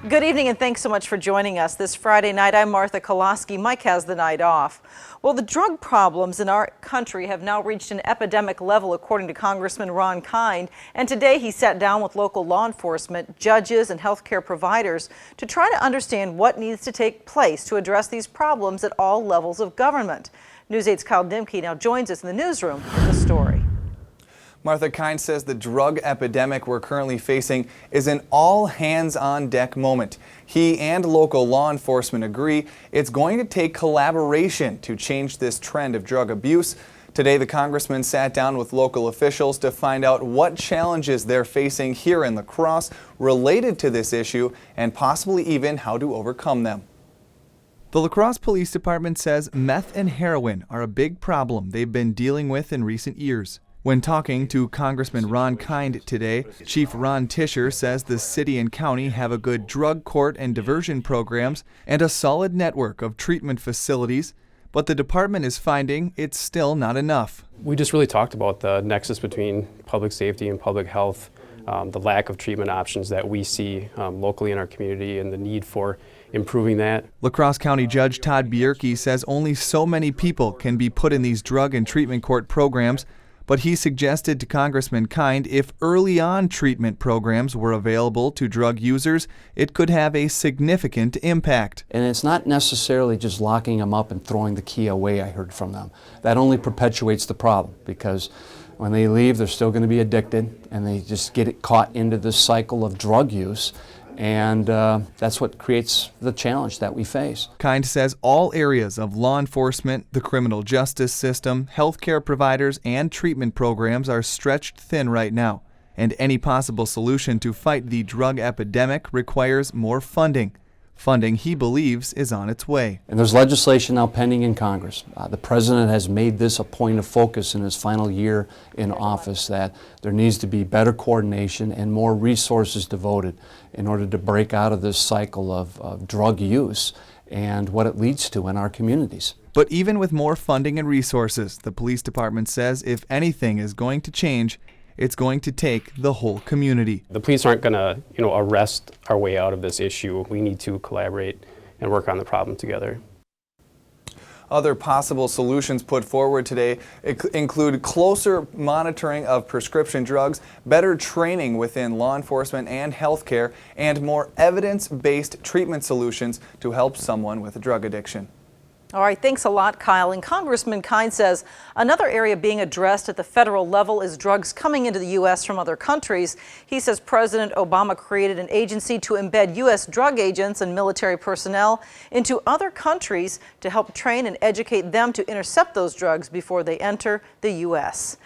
Good evening and thanks so much for joining us. This Friday night, I'm Martha Koloski. Mike has the night off. Well, the drug problems in our country have now reached an epidemic level, according to Congressman Ron Kind. And today he sat down with local law enforcement, judges, and healthcare providers to try to understand what needs to take place to address these problems at all levels of government. News 8's Kyle Dimke now joins us in the newsroom with the story. Martha Kind says the drug epidemic we're currently facing is an all-hands-on-deck moment. He and local law enforcement agree it's going to take collaboration to change this trend of drug abuse. Today, the congressman sat down with local officials to find out what challenges they're facing here in La Crosse related to this issue and possibly even how to overcome them. The La Crosse Police Department says meth and heroin are a big problem they've been dealing with in recent years. When talking to Congressman Ron Kind today, Chief Ron Tischer says the city and county have a good drug court and diversion programs and a solid network of treatment facilities, but the department is finding it's still not enough. We just really talked about the nexus between public safety and public health, the lack of treatment options that we see locally in our community and the need for improving that. La Crosse County Judge Todd Bierke says only so many people can be put in these drug and treatment court programs, but he suggested to Congressman Kind if early-on treatment programs were available to drug users, it could have a significant impact. And it's not necessarily just locking them up and throwing the key away, I heard from them. That only perpetuates the problem, because when they leave, they're still going to be addicted, and they just get caught into this cycle of drug use. And that's what creates the challenge that we face. Kind says all areas of law enforcement, the criminal justice system, healthcare providers, and treatment programs are stretched thin right now. And any possible solution to fight the drug epidemic requires more funding. Funding, he believes, is on its way. And there's legislation now pending in Congress. The president has made this a point of focus in his final year in office, that there needs to be better coordination and more resources devoted in order to break out of this cycle of drug use and what it leads to in our communities. But even with more funding and resources, the police department says if anything is going to change, it's going to take the whole community. The police aren't going to, arrest our way out of this issue. We need to collaborate and work on the problem together. Other possible solutions put forward today include closer monitoring of prescription drugs, better training within law enforcement and healthcare, and more evidence-based treatment solutions to help someone with a drug addiction. All right, thanks a lot, Kyle. And Congressman Kind says another area being addressed at the federal level is drugs coming into the U.S. from other countries. He says President Obama created an agency to embed U.S. drug agents and military personnel into other countries to help train and educate them to intercept those drugs before they enter the U.S.